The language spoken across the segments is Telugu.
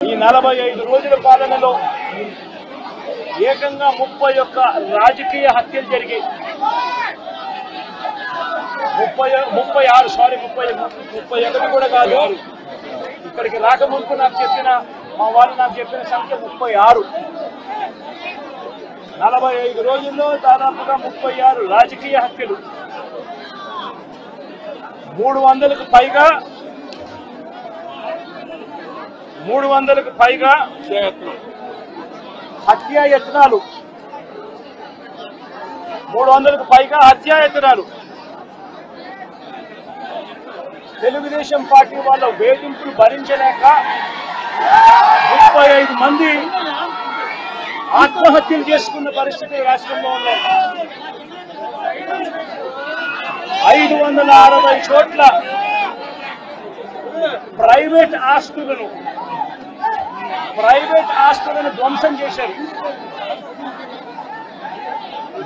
ఈ 45 రోజుల పాలనలో ఏకంగా 31 రాజకీయ హత్యలు జరిగాయి. 31 కూడా కాదు. ఇక్కడికి రాకముందు మా వాళ్ళు నాకు చెప్పిన సంఖ్య 36. 45 రోజుల్లో దాదాపుగా 36 రాజకీయ హత్యలు, 300కు పైగా హత్యాయత్నాలు, 300కు పైగా హత్యాయత్నాలు. తెలుగుదేశం పార్టీ వాళ్ళ వేధింపులు భరించలేక 35 మంది ఆత్మహత్యలు చేసుకున్న పరిస్థితి రాష్ట్రంలో ఉన్నాయి. 560 చోట్ల ప్రైవేట్ ఆస్తులను ధ్వంసం చేశారు.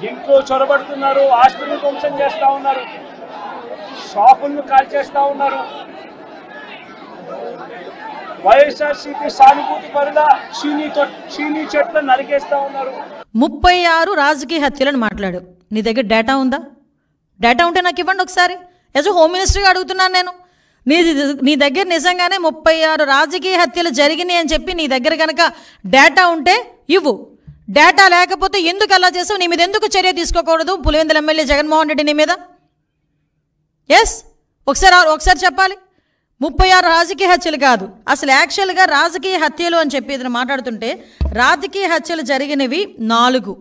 ఇంట్లో చొరబడుతున్నారు, ఆస్తులను ధ్వంసం చేస్తా ఉన్నారు, షాపులను కాల్చేస్తా ఉన్నారు. వైఎస్ఆర్సీపీ సానుభూతి పరుల చీనీ చెట్లను నరికేస్తా ఉన్నారు. 36 రాజకీయ హత్యలను మాట్లాడు. నీ దగ్గర డేటా ఉందా? డేటా ఉంటే నాకు ఇవ్వండి ఒకసారి. యాజ్ హోమ్ మినిస్టర్గా అడుగుతున్నాను నేను. నీ దగ్గర నిజంగానే 36 రాజకీయ హత్యలు జరిగినాయి అని చెప్పి నీ దగ్గర కనుక డేటా ఉంటే ఇవ్వు. డేటా లేకపోతే ఎందుకు అలా చేసావు? నీ మీద ఎందుకు చర్య తీసుకోకూడదు పులివెందుల ఎమ్మెల్యే జగన్మోహన్ రెడ్డి నీ మీద? ఎస్, ఒకసారి చెప్పాలి. 36 రాజకీయ హత్యలు కాదు, అసలు యాక్చువల్గా రాజకీయ హత్యలు అని చెప్పి ఇతను మాట్లాడుతుంటే రాజకీయ హత్యలు జరిగినవి 4.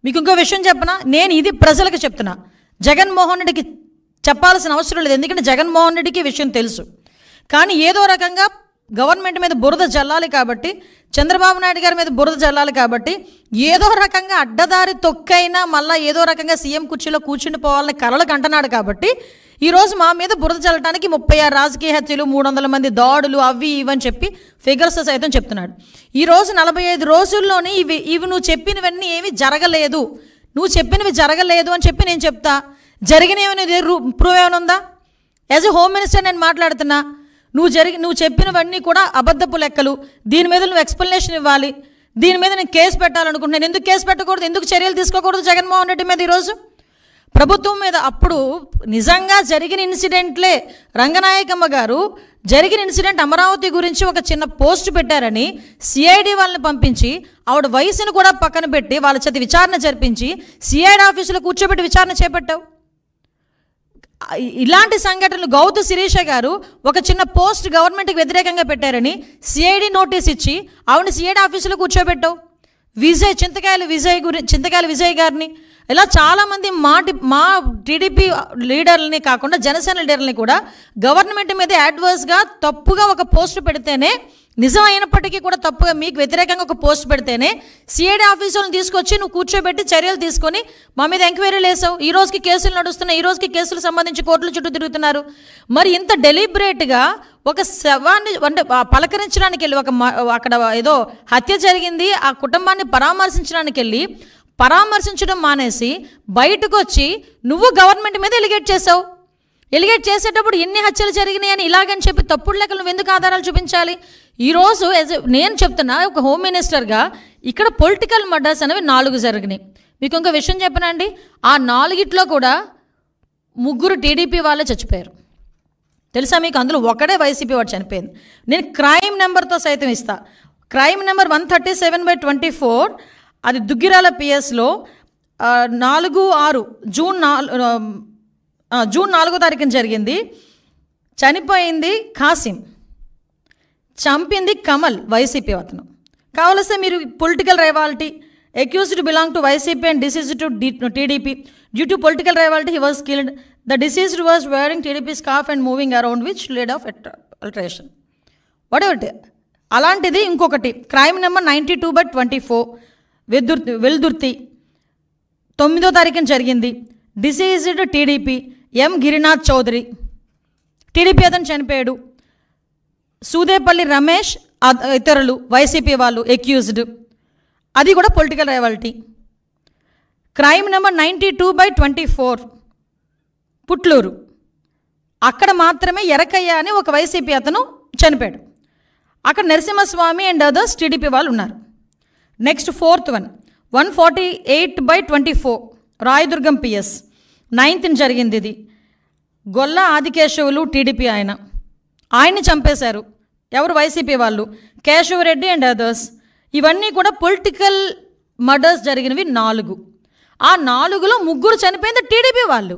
మీకు ఇంకో విషయం చెప్పనా? నేను ఇది ప్రజలకు చెప్తున్నా, జగన్మోహన్ రెడ్డికి చెప్పాల్సిన అవసరం లేదు. ఎందుకంటే జగన్మోహన్ రెడ్డికి విషయం తెలుసు. కానీ ఏదో రకంగా గవర్నమెంట్ మీద బురద జల్లాలి కాబట్టి, చంద్రబాబు నాయుడు గారి మీద బురద జల్లాలి కాబట్టి ఏదో రకంగా అడ్డదారి తొక్కైనా మళ్ళీ ఏదో రకంగా సీఎం కుర్చీలో కూర్చుండిపోవాలని కలలకు అంటున్నాడు. కాబట్టి ఈరోజు మా మీద బురద చల్లడానికి 36 రాజకీయ హత్యలు, 300 మంది దాడులు, అవి ఇవని చెప్పి ఫిగర్స్ సైతం చెప్తున్నాడు. ఈరోజు 45 రోజుల్లోనే ఇవి నువ్వు చెప్పినవన్నీ ఏమి జరగలేదు, నువ్వు చెప్పినవి జరగలేదు అని చెప్పి నేను చెప్తా. జరిగినవి ప్రూవ్ ఏమైనా ఉందా? యాజ్ ఎ హోమ్ మినిస్టర్ నేను మాట్లాడుతున్నా. నువ్వు చెప్పినవన్నీ కూడా అబద్ధపు లెక్కలు. దీని మీద నువ్వు ఎక్స్ప్లెనేషన్ ఇవ్వాలి. దీని మీద నేను కేసు పెట్టాలనుకుంటున్నాను. ఎందుకు కేసు పెట్టకూడదు? ఎందుకు చర్యలు తీసుకోకూడదు జగన్మోహన్ రెడ్డి మీద ఈరోజు ప్రభుత్వం మీద? అప్పుడు నిజంగా జరిగిన ఇన్సిడెంట్లే రంగనాయకమ్మ గారు జరిగిన ఇన్సిడెంట్ అమరావతి గురించి ఒక చిన్న పోస్ట్ పెట్టారని సిఐడి వాళ్ళని పంపించి ఆవిడ వయసును కూడా పక్కన పెట్టి వాళ్ళ చేత విచారణ జరిపించి సిఐడి ఆఫీసులో కూర్చోబెట్టి విచారణ చేపట్టావు. ఇలాంటి సంఘటనలు గౌతు శిరీష గారు ఒక చిన్న పోస్ట్ గవర్నమెంట్కి వ్యతిరేకంగా పెట్టారని సిఐడి నోటీస్ ఇచ్చి ఆవిడని సిఐడి ఆఫీసులో కూర్చోబెట్టావు. చింతకాయల విజయ్ గారిని ఇలా చాలామంది మా టీడీపీ లీడర్లని కాకుండా జనసేన లీడర్లని కూడా గవర్నమెంట్ మీద అడ్వర్స్గా తప్పుగా ఒక పోస్ట్ పెడితేనే, నిజం అయినప్పటికీ కూడా తప్పుగా మీకు వ్యతిరేకంగా ఒక పోస్ట్ పెడితేనే సిఐడి ఆఫీసులను తీసుకొచ్చి నువ్వు కూర్చోబెట్టి చర్యలు తీసుకొని మా మీద ఎంక్వైరీలు వేసావు. ఈ రోజుకి కేసులు నడుస్తున్నాయి, ఈ రోజుకి కేసులకు సంబంధించి కోర్టుల చుట్టూ తిరుగుతున్నారు. మరి ఇంత డెలిబరేట్గా ఒక శవాన్ని అంటే పలకరించడానికి వెళ్ళి అక్కడ ఏదో హత్య జరిగింది ఆ కుటుంబాన్ని పరామర్శించడానికి వెళ్ళి పరామర్శించడం మానేసి బయటకు వచ్చి నువ్వు గవర్నమెంట్ మీద ఎలిగేట్ చేసావు. ఎలిగేట్ చేసేటప్పుడు ఎన్ని హత్యలు జరిగినాయి అని ఇలాగని చెప్పి తప్పుడు లెక్కలు నువ్వు ఎందుకు ఆధారాలు చూపించాలి? ఈరోజు నేను చెప్తున్నా ఒక హోమ్ మినిస్టర్గా ఇక్కడ పొలిటికల్ మర్డర్స్ అనేవి 4 జరిగినాయి. మీకు ఇంకో విషయం చెప్పనండి, ఆ 4 కూడా 3 టీడీపీ వాళ్ళే చచ్చిపోయారు. తెలుసా మీకు? అందులో ఒకడే వైసీపీ వాడు చనిపోయింది. నేను క్రైమ్ నెంబర్తో సైతం ఇస్తా. క్రైమ్ నెంబర్ 137/24 అది దుగ్గిరాల పిఎస్లో 4/6 జూన్ 4వ తారీఖున జరిగింది. చనిపోయింది కాసిం, చంపింది కమల్, వైసీపీ అతను. కావలస్తే మీరు political rivalry, accused belong to YCP and deceased to TDP. Due to political rivalry he was killed. The deceased was wearing TDP scarf and moving around which led of alteration. Whatever. అలాంటిది ఇంకొకటి క్రైమ్ నెంబర్ 92/24 వెల్దుర్తి 9వ తారీఖున జరిగింది. డిసీజ్డ్ టీడీపీ ఎం గిరినాథ్ చౌదరి, టీడీపీ అతను చనిపోయాడు. సూదేపల్లి రమేష్ ఇతరులు వైసీపీ వాళ్ళు అక్యూజ్డ్, అది కూడా political rivalry. Crime number 92/24 Putluru, అక్కడ మాత్రమే ఎరకయ్య అని ఒక వైసీపీ అతను చనిపోయాడు. అక్కడ నరసింహస్వామి అండ్ అదర్స్ టీడీపీ వాళ్ళు ఉన్నారు. Next 4th one 148/24 Rayadurgam PS 9th జరిగింది. ఇది గొల్ల ఆదికేశవులు టీడీపీ ఆయన్ని చంపేశారు. ఎవరు? వైసీపీ వాళ్ళు, కేశవరెడ్డి అండ్ అదర్స్. ఇవన్నీ కూడా పొలిటికల్ మర్డర్స్ జరిగినవి 4. ఆ 4లో 3 చనిపోయింది టీడీపీ వాళ్ళు.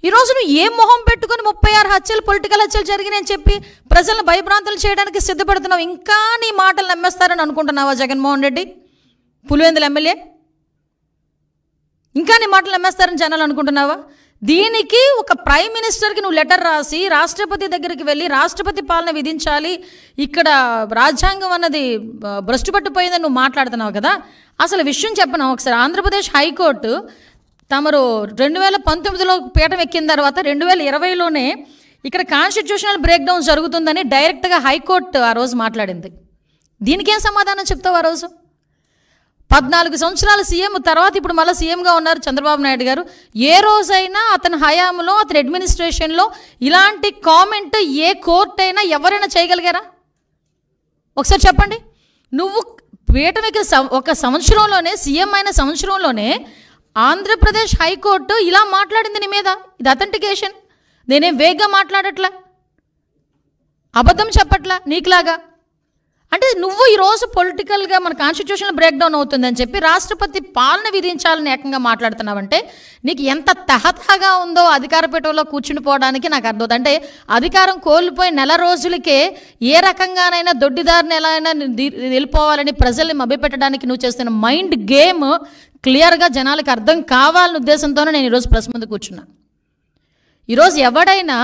ఈరోజు నువ్వు ఏ మొహం పెట్టుకుని 36 హత్యలు, పొలిటికల్ హత్యలు జరిగినాయని చెప్పి ప్రజలను భయభ్రాంతులు చేయడానికి సిద్ధపడుతున్నావు? ఇంకా నీ మాటలు నమ్మేస్తారని అనుకుంటున్నావా జగన్మోహన్ రెడ్డి, పులివెందుల ఎమ్మెల్యే? ఇంకా నీ మాటలు నమ్మేస్తారని జనాలు అనుకుంటున్నావా? దీనికి ఒక ప్రైమ్ మినిస్టర్కి నువ్వు లెటర్ రాసి రాష్ట్రపతి దగ్గరికి వెళ్ళి రాష్ట్రపతి పాలన విధించాలి, ఇక్కడ రాజ్యాంగం అన్నది భ్రష్టు పట్టిపోయిందని నువ్వు మాట్లాడుతున్నావు కదా. అసలు విషయం చెప్పను ఒకసారి. ఆంధ్రప్రదేశ్ హైకోర్టు తమరు 2019లో పీఠం ఎక్కిన తర్వాత 2020లోనే ఇక్కడ కాన్స్టిట్యూషనల్ బ్రేక్ డౌన్ జరుగుతుందని డైరెక్ట్గా హైకోర్టు ఆ రోజు మాట్లాడింది. దీనికేం సమాధానం చెప్తావు? ఆ రోజు 14 సంవత్సరాల సీఎం తర్వాత ఇప్పుడు మళ్ళీ సీఎంగా ఉన్నారు చంద్రబాబు నాయుడు గారు. ఏ రోజైనా అతని హయాంలో, అతని అడ్మినిస్ట్రేషన్లో ఇలాంటి కామెంట్ ఏ కోర్టు అయినా ఎవరైనా చేయగలిగారా? ఒకసారి చెప్పండి. నువ్వు పీఠం ఎక్కిన ఒక సంవత్సరంలోనే, సీఎం అయిన సంవత్సరంలోనే ఆంధ్రప్రదేశ్ హైకోర్టు ఇలా మాట్లాడింది నీ మీద. ఇది అథెంటికేషన్. నేనేం వేగ్గా మాట్లాడట్లా, అబద్ధం చెప్పట్లా నీకులాగా. అంటే నువ్వు ఈరోజు పొలిటికల్గా మన కాన్స్టిట్యూషన్ బ్రేక్ డౌన్ అవుతుందని చెప్పి రాష్ట్రపతి పాలన విధించాలని ఏకంగా మాట్లాడుతున్నావంటే నీకు ఎంత తహతహగా ఉందో అధికార పీఠంలో కూర్చుని పోవడానికి నాకు అర్థం. అంటే అధికారం కోల్పోయి నెల రోజులకే ఏ రకంగానైనా దొడ్డిదారిని ఎలా అయినా వెళ్ళిపోవాలని ప్రజల్ని మభ్యపెట్టడానికి నువ్వు చేస్తున్న మైండ్ గేమ్ క్లియర్గా జనాలకు అర్థం కావాలనే ఉద్దేశంతోనే నేను ఈరోజు ప్రెస్ ముందు కూర్చున్నా. ఈరోజు ఎవడైనా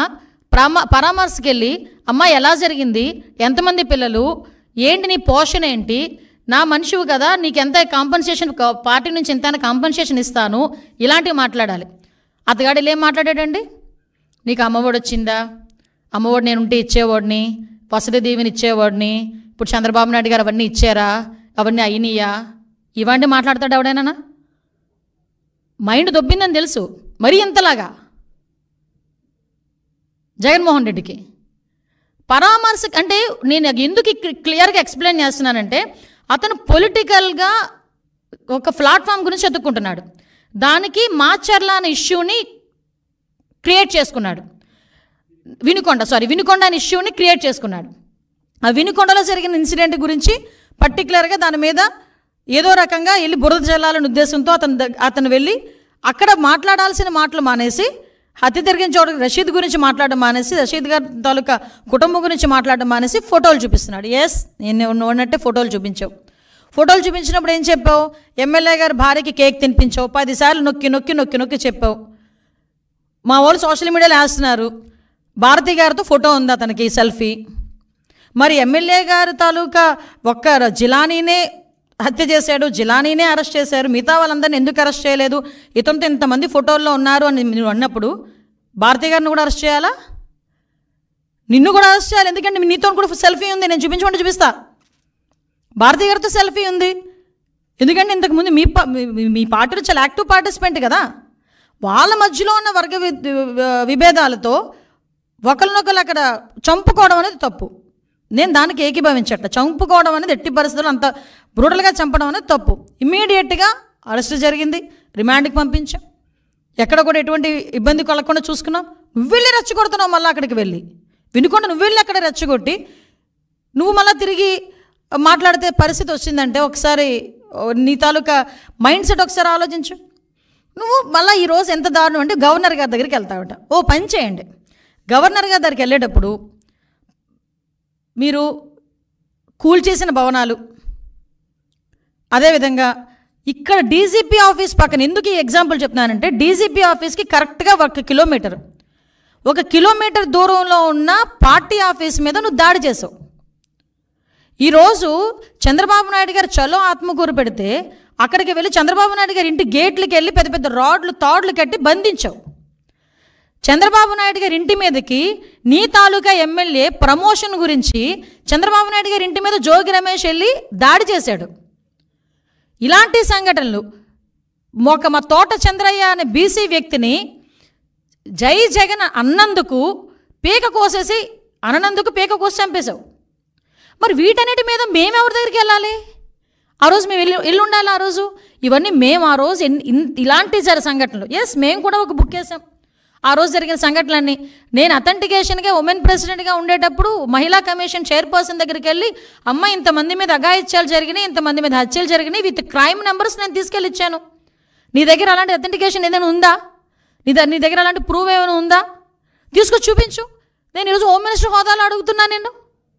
పరామర్శకి వెళ్ళి అమ్మ ఎలా జరిగింది, ఎంతమంది పిల్లలు, ఏంటి నీ పోషణ ఏంటి, నా మనిషివి కదా, నీకు ఎంత కాంపన్సేషన్, పార్టీ నుంచి ఎంత కాంపన్సేషన్ ఇస్తాను, ఇలాంటివి మాట్లాడాలి. అతగాడు ఏం మాట్లాడాడండి? నీకు అమ్మఒడి వచ్చిందా? అమ్మఒడి నేను ఉంటే ఇచ్చేవాడిని, వసతి దీవెని ఇచ్చేవాడిని, ఇప్పుడు చంద్రబాబు నాయుడు గారు అవన్నీ ఇచ్చారా, అవన్నీ అయినాయా, ఇవన్నీ మాట్లాడతాడు ఎవడైనా? మైండ్ దొబ్బిందని తెలుసు మరీ ఇంతలాగా జగన్మోహన్ రెడ్డికి. పరామర్శ అంటే నేను ఎందుకు క్లియర్గా ఎక్స్ప్లెయిన్ చేస్తున్నానంటే అతను పొలిటికల్గా ఒక ప్లాట్ఫామ్ గురించి ఎత్తుక్కుంటున్నాడు. దానికి మాచర్ల అనే ఇష్యూని క్రియేట్ చేసుకున్నాడు. వినుకొండ అనే ఇష్యూని క్రియేట్ చేసుకున్నాడు. ఆ వినుకొండలో జరిగిన ఇన్సిడెంట్ గురించి పర్టికులర్గా దాని మీద ఏదో రకంగా వెళ్ళి బురద జల్లాలనే ఉద్దేశంతో అతను వెళ్ళి అక్కడ మాట్లాడాల్సిన మాటలు మానేసి హత్య జరిగిన చోట రషీద్ గురించి మాట్లాడడం మానేసి, రషీద్ గారి తాలూకా కుటుంబం గురించి మాట్లాడడం మానేసి ఫోటోలు చూపిస్తున్నాడు. ఎస్, నేను ఉన్నట్టే ఫోటోలు చూపించావు. ఫోటోలు చూపించినప్పుడు ఏం చెప్పావు? ఎమ్మెల్యే గారి భార్యకి కేక్ తినిపించావు. 10 సార్లు నొక్కి నొక్కి నొక్కి నొక్కి చెప్పావు. మా వాళ్ళు సోషల్ మీడియాలో వేస్తున్నారు, భారతి గారితో ఫోటో ఉంది అతనికి సెల్ఫీ. మరి ఎమ్మెల్యే గారి తాలూకా ఒక్క జిలానీనే హత్య చేశాడు, జిలానీనే అరెస్ట్ చేశారు, మిగతా వాళ్ళందరినీ ఎందుకు అరెస్ట్ చేయలేదు, ఇతనితో ఇంతమంది ఫోటోల్లో ఉన్నారు అని నువ్వు అన్నప్పుడు భారతి గారిని కూడా అరెస్ట్ చేయాలా? నిన్ను కూడా అరెస్ట్ చేయాలి. ఎందుకంటే నీతో కూడా సెల్ఫీ ఉంది, నేను చూపించమంటే చూపిస్తా. భారతి గారితో సెల్ఫీ ఉంది. ఎందుకంటే ఇంతకుముందు మీ పార్టీలో చాలా యాక్టివ్ పార్టిసిపెంట్ కదా. వాళ్ళ మధ్యలో ఉన్న వర్గ విభేదాలతో ఒకరినొకరు అక్కడ చంపుకోవడం అనేది తప్పు. నేను దానికి ఏకీభవించట్ల. చంపుకోవడం అనేది ఎట్టి పరిస్థితుల్లో అంత బ్రూటల్గా చంపడం అనేది తప్పు. ఇమ్మీడియట్గా అరెస్ట్ జరిగింది, రిమాండ్కి పంపించాం. ఎక్కడ కూడా ఎటువంటి ఇబ్బంది కలగకుండా చూసుకున్నాం. నువ్వు వెళ్ళి రెచ్చగొడుతున్నావు. మళ్ళీ అక్కడికి వెళ్ళి వినుకొండ నువ్వు వెళ్ళి అక్కడ రెచ్చగొట్టి నువ్వు మళ్ళీ తిరిగి మాట్లాడితే పరిస్థితి వచ్చిందంటే ఒకసారి నీ తాలూకా మైండ్ సెట్ ఒకసారి ఆలోచించు. నువ్వు మళ్ళీ ఈరోజు ఎంత దారుణం అంటే గవర్నర్ గారి దగ్గరికి వెళ్తావట. ఓ పని చేయండి, గవర్నర్ గారి దగ్గరికి వెళ్ళేటప్పుడు మీరు కూల్చేసిన భవనాలు, అదేవిధంగా ఇక్కడ డీజీపీ ఆఫీస్ పక్కన, ఎందుకు ఈ ఎగ్జాంపుల్ చెప్తున్నానంటే డీజీపీ ఆఫీస్కి కరెక్ట్గా 1 కిలోమీటర్ దూరంలో ఉన్న పార్టీ ఆఫీస్ మీద నువ్వు దాడి చేసావు. ఈరోజు చంద్రబాబు నాయుడు గారు చలో ఆత్మకూరు పెడితే అక్కడికి వెళ్ళి చంద్రబాబు నాయుడు గారి ఇంటి గేట్లకి వెళ్ళి పెద్ద పెద్ద రాడ్లు తాడ్లు కట్టి బంధించావు. చంద్రబాబు నాయుడు గారి ఇంటి మీదకి నీ తాలూకా ఎమ్మెల్యే ప్రమోషన్ గురించి చంద్రబాబు నాయుడు గారి ఇంటి మీద జోగి రమేష్ వెళ్ళి దాడి చేశాడు. ఇలాంటి సంఘటనలు మా తోట చంద్రయ్య అనే బీసీ వ్యక్తిని జై జగన్ అన్నందుకు పీక కోసి చంపేశావు. మరి వీటన్నిటి మీద మేము ఎవరి దగ్గరికి వెళ్ళాలి? ఆ రోజు మేము ఇల్లు ఉండాలి. ఆ రోజు ఇవన్నీ మేము ఆ రోజు ఇలాంటి సంఘటనలు మేము కూడా ఒక బుక్ వేసాం. ఆ రోజు జరిగిన సంఘటనలన్నీ నేను అథెంటికేషన్గా ఉమెన్ ప్రెసిడెంట్గా ఉండేటప్పుడు మహిళా కమిషన్ చైర్పర్సన్ దగ్గరికి వెళ్ళి అమ్మ ఇంతమంది మీద అఘాయిత్యాలు జరిగినాయి, ఇంతమంది మీద హత్యలు జరిగినాయి, విత్ క్రైమ్ నెంబర్స్ నేను తీసుకెళ్ళి ఇచ్చాను. నీ దగ్గర అలాంటి అథెంటికేషన్ ఏదైనా ఉందా? నీ దగ్గర అలాంటి ప్రూవ్ ఏమైనా ఉందా? తీసుకొచ్చి చూపించు. నేను ఈరోజు హోమ్ మినిస్టర్ హోదాలో అడుగుతున్నా. నేను